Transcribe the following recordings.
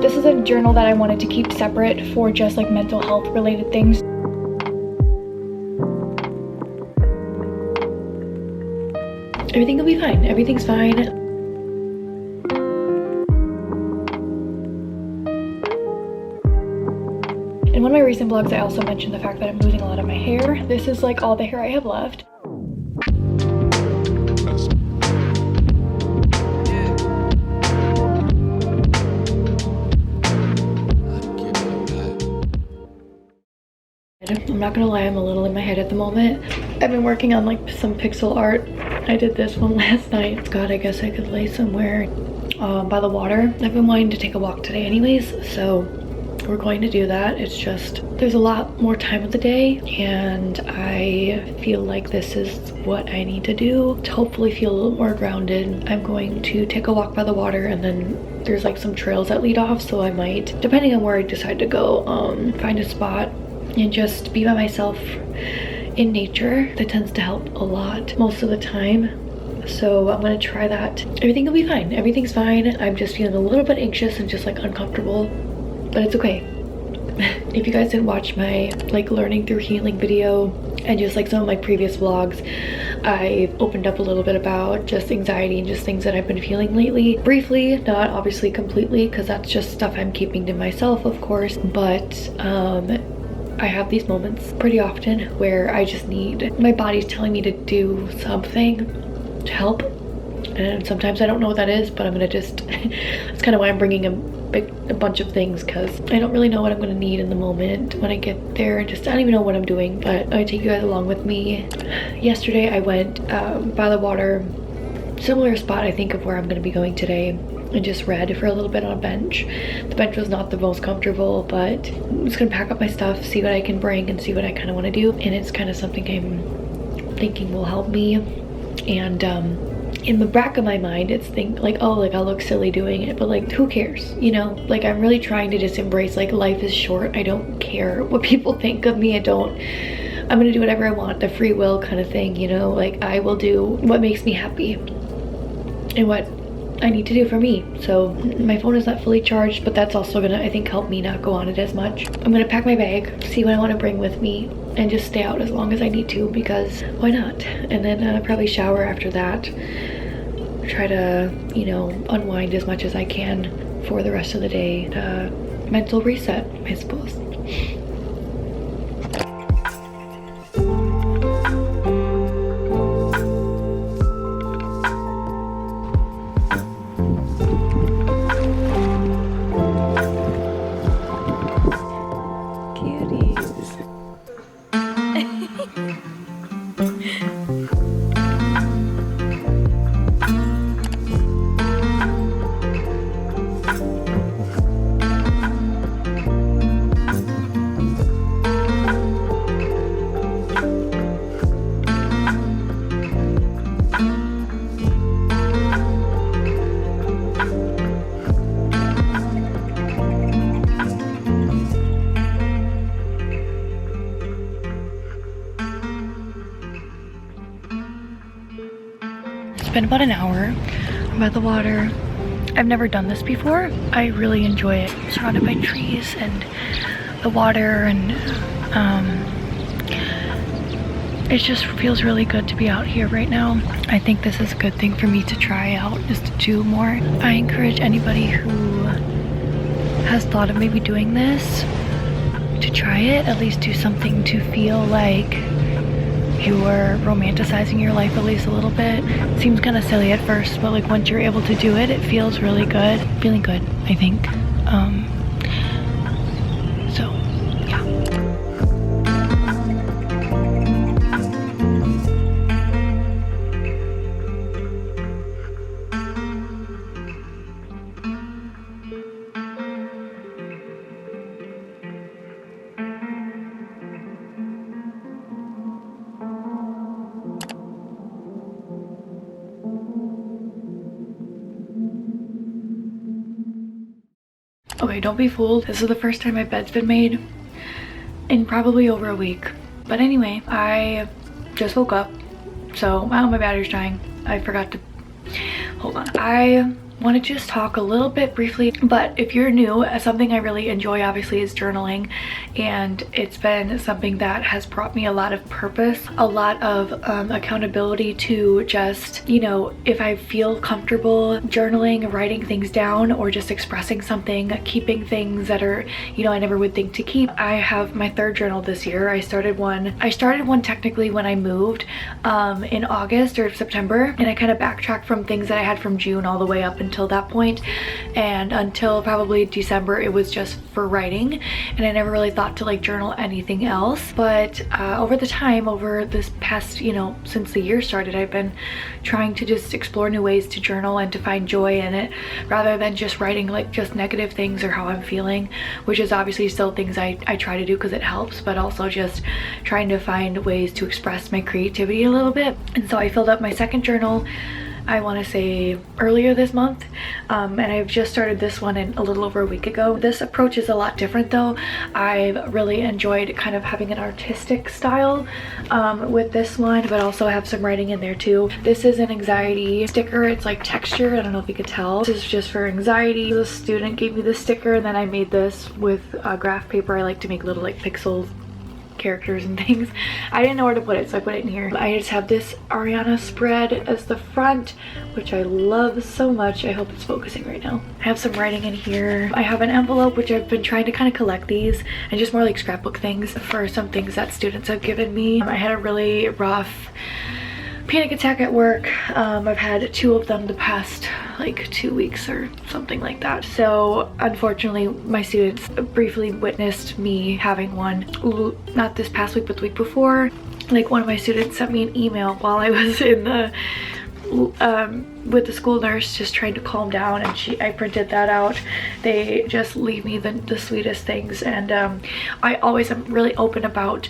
This is a journal that I wanted to keep separate for just like mental health related things. Everything will be fine. Everything's fine. In one of my recent vlogs, I also mentioned the fact that I'm losing a lot of my hair. This is like all the hair I have left. I'm not gonna lie, I'm a little in my head at the moment. I've been working on like some pixel art. I did this one last night. God, I guess I could lay somewhere by the water. I've been wanting to take a walk today anyways, so we're going to do that. It's just there's a lot more time of the day and I feel like this is what I need to do to hopefully feel a little more grounded. I'm going to take a walk by the water, and then there's like some trails that lead off, so I might, depending on where I decide to go, find a spot and just be by myself in nature. That tends to help a lot most of the time, so I'm gonna try that. Everything will be fine. Everything's fine. I'm just feeling a little bit anxious and just like uncomfortable, but it's okay. If you guys didn't watch my like learning through healing video and just like some of my previous vlogs, I opened up a little bit about just anxiety and just things that I've been feeling lately. Briefly, not obviously completely, because that's just stuff I'm keeping to myself, of course, but I have these moments pretty often where I just need, my body's telling me to do something to help, and sometimes I don't know what that is, but I'm gonna just that's kind of why I'm bringing a bunch of things, because I don't really know what I'm gonna need in the moment when I get there, and just I don't even know what I'm doing, but I take you guys along with me. Yesterday I went by the water, similar spot I think of where I'm gonna be going today, and just read for a little bit on a bench. The bench was not the most comfortable, but I'm just gonna pack up my stuff, see what I can bring, and see what I kind of want to do. And it's kind of something I'm thinking will help me. And in the back of my mind, it's like, oh, like I'll look silly doing it, but like who cares, you know? Like I'm really trying to just embrace like life is short. I don't care what people think of me. I'm gonna do whatever I want, the free will kind of thing, you know? Like I will do what makes me happy and what I need to do for me. So my phone is not fully charged, but that's also gonna, I think, help me not go on it as much. I'm gonna pack my bag, see what I want to bring with me, and just stay out as long as I need to, because why not? And then probably shower after that. Try to, you know, unwind as much as I can for the rest of the day. Mental reset, I suppose. It's been about an hour. I'm by the water. I've never done this before. I really enjoy it. Surrounded by trees and the water, and it just feels really good to be out here right now. I think this is a good thing for me to try out, just to do more. I encourage anybody who has thought of maybe doing this to try it, at least do something to feel like you're romanticizing your life at least a little bit. It seems kind of silly at first, but like once you're able to do it, it feels really good. Feeling good, I think. So yeah. Okay, don't be fooled. This is the first time my bed's been made in probably over a week. But anyway, I just woke up. So, wow, my battery's dying. I forgot to, hold on. I want to just talk a little bit briefly, but if you're new, something I really enjoy obviously is journaling, and it's been something that has brought me a lot of purpose, a lot of accountability to just, you know, if I feel comfortable journaling, writing things down, or just expressing something, keeping things that are, you know, I never would think to keep. I have my 3rd journal this year. I started one technically when I moved in August or September, and I kind of backtracked from things that I had from June all the way up until that point, and until probably December it was just for writing, and I never really thought to like journal anything else. But over this past, you know, since the year started, I've been trying to just explore new ways to journal and to find joy in it, rather than just writing like just negative things or how I'm feeling, which is obviously still things I try to do because it helps, but also just trying to find ways to express my creativity a little bit. And so I filled up my 2nd journal, I want to say earlier this month, and I've just started this one in a little over a week ago. This approach is a lot different though. I've really enjoyed kind of having an artistic style with this one, but also have some writing in there too. This is an anxiety sticker. It's like texture. I don't know if you could tell. This is just for anxiety. The student gave me this sticker, and then I made this with graph paper. I like to make little like pixels, characters and things. I didn't know where to put it, so I put it in here. I just have this Ariana spread as the front, which I love so much. I hope it's focusing right now. I have some writing in here. I have an envelope, which I've been trying to kind of collect these and just more like scrapbook things for some things that students have given me. I had a really rough panic attack at work. I've had 2 of them the past like 2 weeks or something like that. So unfortunately my students briefly witnessed me having one, not this past week but the week before. Like one of my students sent me an email while I was in the with the school nurse, just trying to calm down, and I printed that out. They just leave me the sweetest things, and I always am really open about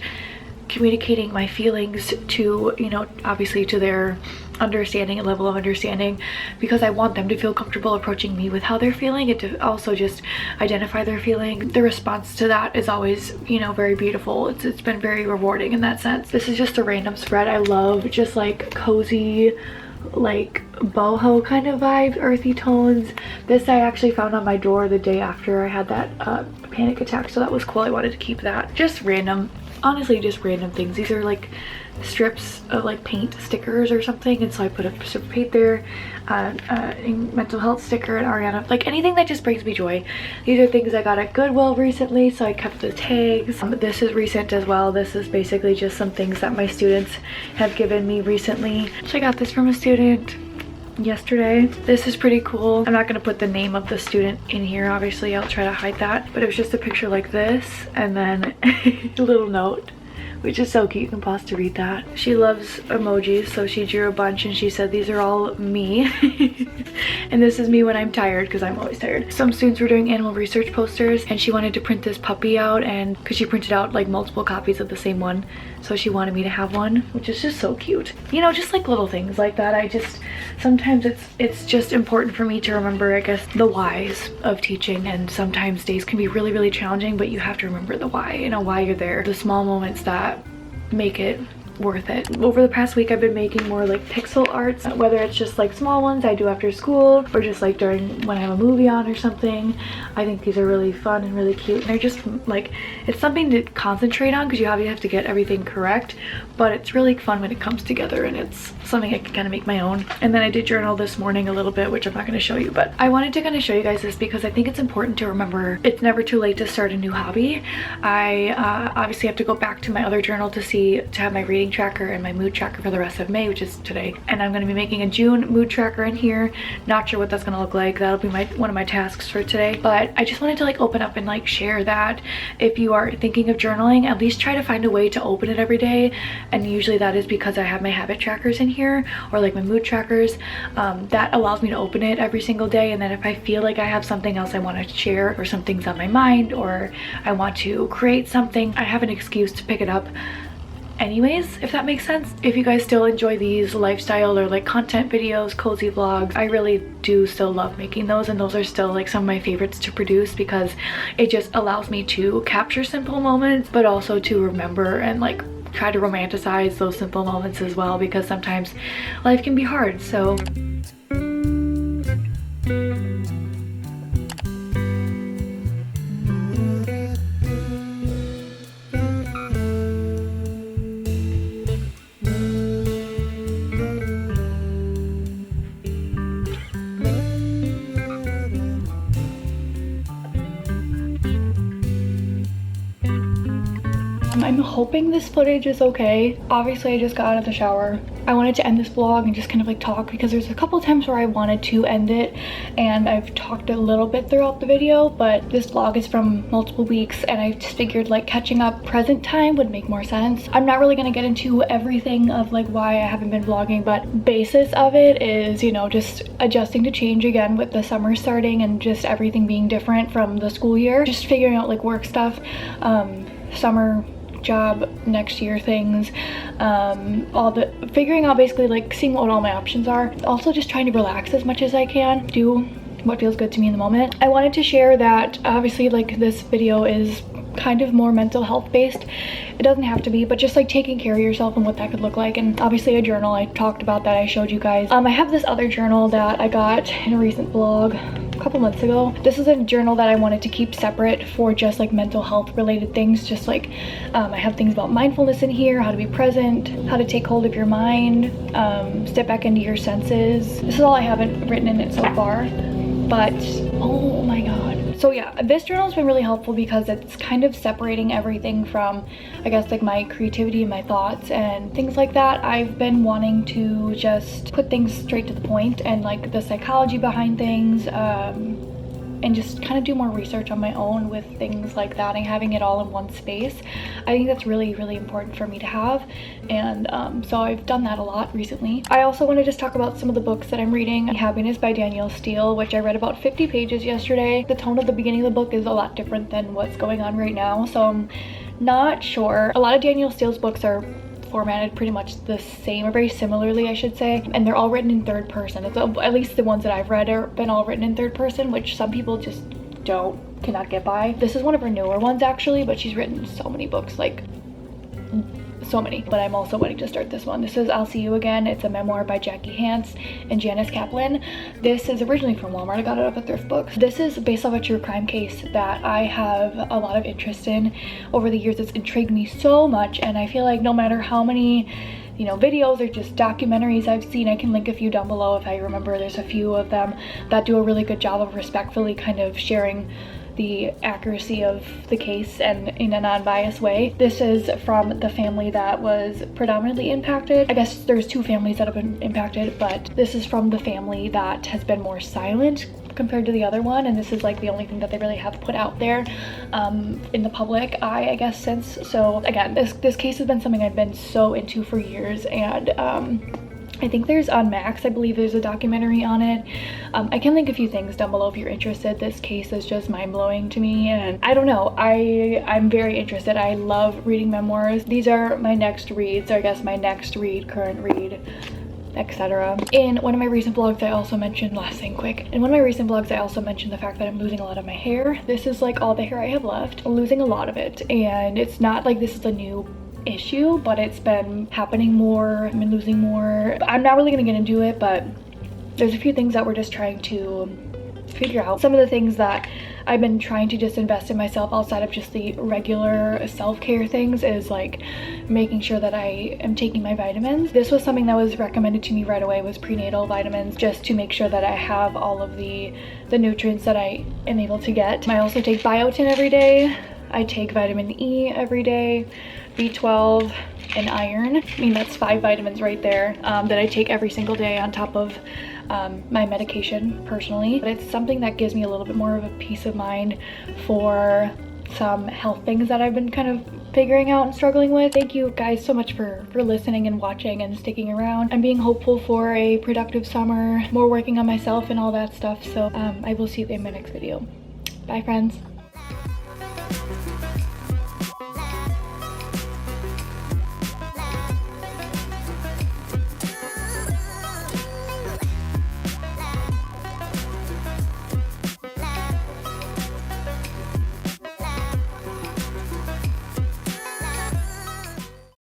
communicating my feelings to, you know, obviously to their understanding and level of understanding, because I want them to feel comfortable approaching me with how they're feeling, and to also just identify their feeling. The response to that is always, you know, very beautiful. It's been very rewarding in that sense. This is just a random spread. I love just like cozy, like boho kind of vibe, earthy tones. This I actually found on my door the day after I had that panic attack, so that was cool. I wanted to keep that. Just random, honestly, just random things. These are like strips of like paint stickers or something, and so I put a strip of paint there, a mental health sticker, and Ariana, like anything that just brings me joy. These are things I got at Goodwill recently, so I kept the tags. This is recent as well. This is basically just some things that my students have given me recently. So I got this from a student yesterday. This is pretty cool. I'm not going to put the name of the student in here, obviously. I'll try to hide that, but it was just a picture like this, and then a little note, which is so cute. You can pause to read that. She loves emojis, so she drew a bunch, and she said these are all me. And this is me when I'm tired, because I'm always tired. Some students were doing animal research posters, and she wanted to print this puppy out, and because she printed out like multiple copies of the same one, so she wanted me to have one, which is just so cute. You know, just like little things like that. I just, sometimes it's just important for me to remember, I guess, the whys of teaching, and sometimes days can be really, really challenging, but you have to remember the why, you know, why you're there. The small moments that make it worth it. Over the past week I've been making more like pixel arts, whether it's just like small ones I do after school, or just like during when I have a movie on or something. I think these are really fun and really cute, and they're just like, it's something to concentrate on because you have to get everything correct, but it's really fun when it comes together, and it's something I can kind of make my own. And then I did journal this morning a little bit, which I'm not going to show you, but I wanted to kind of show you guys this because I think it's important to remember it's never too late to start a new hobby. I obviously have to go back to my other journal to have my reading tracker and my mood tracker for the rest of May, which is today, and I'm going to be making a June mood tracker in here. Not sure what that's going to look like. That'll be one of my tasks for today, but I just wanted to like open up and like share that if you are thinking of journaling, at least try to find a way to open it every day. And usually that is because I have my habit trackers in here, or like my mood trackers, that allows me to open it every single day. And then if I feel like I have something else I want to share, or something's on my mind, or I want to create something, I have an excuse to pick it up anyways, if that makes sense. If you guys still enjoy these lifestyle or like content videos, cozy vlogs, I really do still love making those, and those are still like some of my favorites to produce because it just allows me to capture simple moments, but also to remember and like try to romanticize those simple moments as well, because sometimes life can be hard. So I'm hoping this footage is okay. Obviously I just got out of the shower. I wanted to end this vlog and just kind of like talk, because there's a couple times where I wanted to end it and I've talked a little bit throughout the video, but this vlog is from multiple weeks and I just figured like catching up present time would make more sense. I'm not really going to get into everything of like why I haven't been vlogging, but basis of it is, you know, just adjusting to change again with the summer starting and just everything being different from the school year. Just figuring out like work stuff, summer job, next year things, all the figuring out, basically like seeing what all my options are. Also just trying to relax as much as I can, do what feels good to me in the moment. I wanted to share that obviously like this video is kind of more mental health based. It doesn't have to be, but just like taking care of yourself and what that could look like. And obviously a journal, I talked about that, I showed you guys. I have this other journal that I got in a recent vlog a couple months ago. This is a journal that I wanted to keep separate for just like mental health related things. Just like I have things about mindfulness in here, how to be present, how to take hold of your mind, step back into your senses. This is all I haven't written in it so far, but oh my god. So yeah, this journal has been really helpful because it's kind of separating everything from, I guess, like my creativity and my thoughts and things like that. I've been wanting to just put things straight to the point and like the psychology behind things, and just kind of do more research on my own with things like that, and having it all in one space. I think that's really, really important for me to have, and so I've done that a lot recently. I also want to just talk about some of the books that I'm reading. Happiness by Danielle Steele, which I read about 50 pages yesterday. The tone of the beginning of the book is a lot different than what's going on right now, so I'm not sure. A lot of Danielle Steele's books are formatted pretty much the same, or very similarly I should say, and they're all written in third person. It's, at least the ones that I've read are been all written in third person, which some people just cannot get by. This is one of her newer ones actually, but she's written so many books, like so many. But I'm also wanting to start this one. This is I'll See You Again. It's a memoir by Jackie Hance and Janice Kaplan. This is originally from Walmart. I got it up at Thrift Books. This is based off a true crime case that I have a lot of interest in over the years. It's intrigued me so much, and I feel like no matter how many, you know, videos or just documentaries I've seen, I can link a few down below if I remember. There's a few of them that do a really good job of respectfully kind of sharing the accuracy of the case and in a non-biased way. This is from the family that was predominantly impacted. I guess there's two families that have been impacted, but this is from the family that has been more silent compared to the other one, and this is like the only thing that they really have put out there in the public eye, I guess, since. So again, this case has been something I've been so into for years, and I think there's on Max, I believe there's a documentary on it. I can link a few things down below if you're interested. This case is just mind-blowing to me, and I don't know, I'm very interested. I love reading memoirs. These are my next reads, or I guess my next read, current read, etc. In one of my recent vlogs I also mentioned, last thing quick, in one of my recent vlogs I also mentioned the fact that I'm losing a lot of my hair. This is like all the hair I have left. I'm losing a lot of it, and it's not like this is a new issue, but it's been happening more. I've been losing more. I'm not really gonna get into it, but there's a few things that we're just trying to figure out. Some of the things that I've been trying to just invest in myself outside of just the regular self-care things is like making sure that I am taking my vitamins. This was something that was recommended to me right away, was prenatal vitamins, just to make sure that I have all of the nutrients that I am able to get. I also take biotin every day. I take vitamin E every day, B12, and iron. I mean, that's 5 vitamins right there that I take every single day on top of my medication personally. But it's something that gives me a little bit more of a peace of mind for some health things that I've been kind of figuring out and struggling with. Thank you guys so much for listening and watching and sticking around. I'm being hopeful for a productive summer, more working on myself and all that stuff. So I will see you in my next video. Bye, friends.